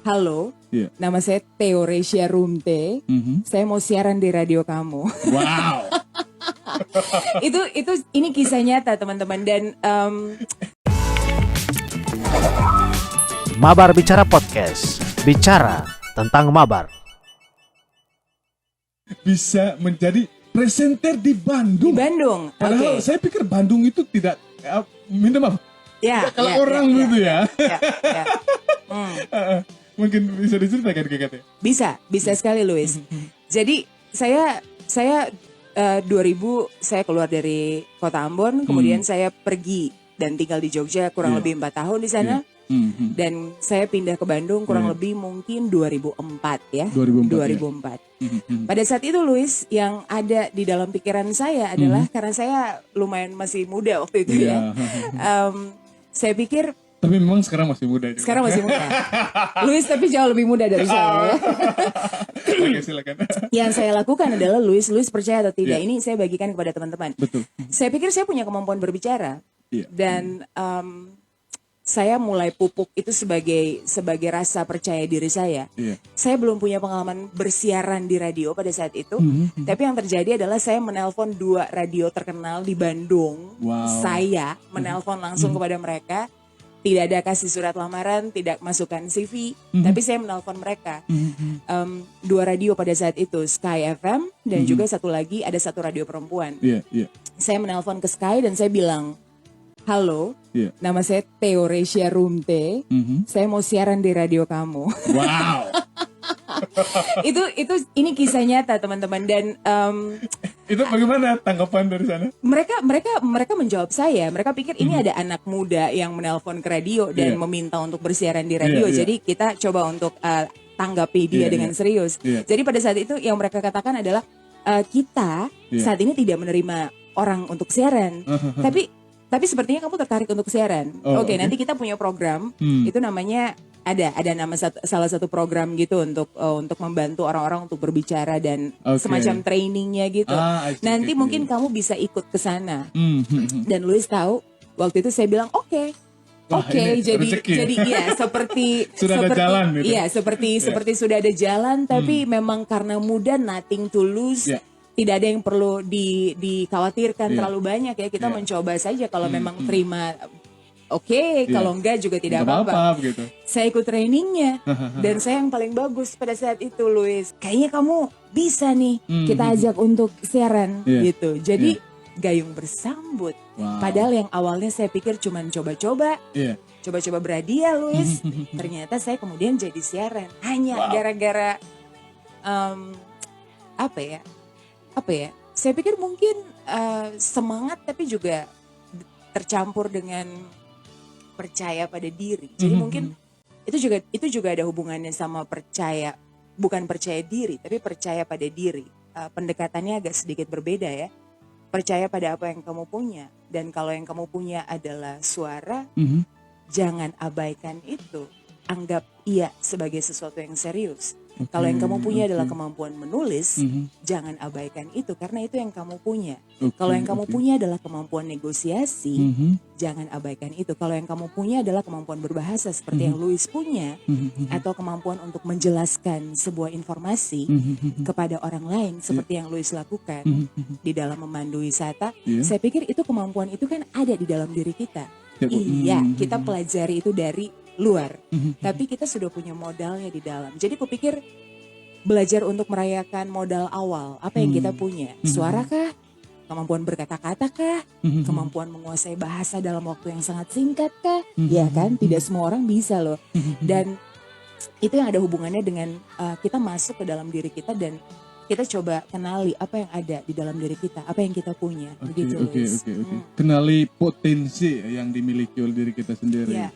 Halo, Iya. nama saya Theoresia Rumte. Saya mau siaran di radio kamu. Wow. Ini kisah nyata teman-teman, dan Mabar Bicara Podcast, bicara tentang mabar. Bisa menjadi presenter di di Bandung. Bandung. Padahal Oke. saya pikir Bandung itu tidak, minta maaf, Ya, kalau orang gitu ya. Ya. Mungkin bisa diceritakan ke katanya. Bisa sekali Luis. Jadi saya 2000 saya keluar dari kota Ambon, kemudian saya pergi dan tinggal di Jogja kurang lebih 4 tahun di sana. Dan saya pindah ke Bandung kurang lebih mungkin 2004 ya. 2004. Pada saat itu Luis, yang ada di dalam pikiran saya adalah karena saya lumayan masih muda waktu itu ya. Saya pikir Tapi memang sekarang masih muda juga. sekarang masih muda. Luis tapi jauh lebih muda dari saya ya. Oke, silakan. Yang saya lakukan adalah Luis percaya atau tidak, Iya. ini saya bagikan kepada teman-teman. Betul. Saya pikir saya punya kemampuan berbicara. Iya. Dan saya mulai pupuk itu sebagai rasa percaya diri saya. Iya. Saya belum punya pengalaman bersiaran di radio pada saat itu. Tapi yang terjadi adalah saya menelpon 2 radio terkenal di Bandung. Wow. Saya menelpon langsung kepada mereka. Tidak ada kasih surat lamaran, tidak masukkan CV, tapi saya menelpon mereka. 2 radio pada saat itu, Sky FM dan juga satu lagi ada satu radio perempuan. Iya. Saya menelpon ke Sky dan saya bilang, halo, Iya. nama saya Theoresia Rumte. Saya mau siaran di radio kamu. Wow. Ini kisah nyata teman-teman, dan Itu bagaimana tanggapan dari sana? mereka menjawab saya. Mereka pikir ini ada anak muda yang menelpon ke radio dan Iya. meminta untuk bersiaran di radio. Iya. Jadi kita coba untuk tanggapi dia Iya, dengan serius. Iya. Jadi pada saat itu yang mereka katakan adalah kita Iya. saat ini tidak menerima orang untuk siaran. Tapi sepertinya kamu tertarik untuk siaran. Oh, Oke, oke. nanti kita punya program. Itu namanya ada nama salah satu program gitu untuk membantu orang-orang untuk berbicara dan Oke. semacam trainingnya gitu. I see. Nanti Oke. mungkin kamu bisa ikut ke sana. Mhm. Dan Luis tahu, waktu itu saya bilang oke. Wah, ini Jadi rezeki. iya seperti Sudah ada jalan gitu. Iya, seperti sudah ada jalan, tapi memang karena muda, nothing to lose. Iya. Tidak ada yang perlu dikhawatirkan Iya. terlalu banyak ya. Kita Iya. mencoba saja, kalau memang terima oke, kalau enggak juga tidak Nggak apa-apa. gitu. Saya ikut trainingnya dan saya yang paling bagus pada saat itu, Luis. Kayaknya kamu bisa nih, kita ajak untuk siaran Iya. gitu. Jadi gayung bersambut. Wow. Padahal yang awalnya saya pikir cuman coba-coba Iya. berhadiah, Luis. Ternyata saya kemudian jadi siaran hanya gara-gara apa ya? Saya pikir mungkin semangat, tapi juga tercampur dengan percaya pada diri. Jadi mungkin itu juga ada hubungannya sama percaya, bukan percaya diri, tapi percaya pada diri. Pendekatannya agak sedikit berbeda ya. Percaya pada apa yang kamu punya, dan kalau yang kamu punya adalah suara, jangan abaikan itu. Anggap ia sebagai sesuatu yang serius. Kalau yang kamu punya adalah kemampuan menulis, jangan abaikan itu karena itu yang kamu punya. Kalau yang kamu punya adalah kemampuan negosiasi, jangan abaikan itu. Kalau yang kamu punya adalah kemampuan berbahasa seperti yang Luis punya, atau kemampuan untuk menjelaskan sebuah informasi kepada orang lain seperti yang Luis lakukan di dalam memandu wisata. Iya. Saya pikir itu kemampuan itu kan ada di dalam diri kita. Iya, kita pelajari itu dari luar, tapi kita sudah punya modalnya di dalam. Jadi kupikir belajar untuk merayakan modal awal, apa yang kita punya, suara kah, kemampuan berkata-kata kah, kemampuan menguasai bahasa dalam waktu yang sangat singkat kah, ya kan, tidak semua orang bisa loh. Dan itu yang ada hubungannya dengan kita masuk ke dalam diri kita dan kita coba kenali apa yang ada di dalam diri kita, apa yang kita punya. Begitu, Luis. Oke. Kenali potensi yang dimiliki oleh diri kita sendiri. Ya.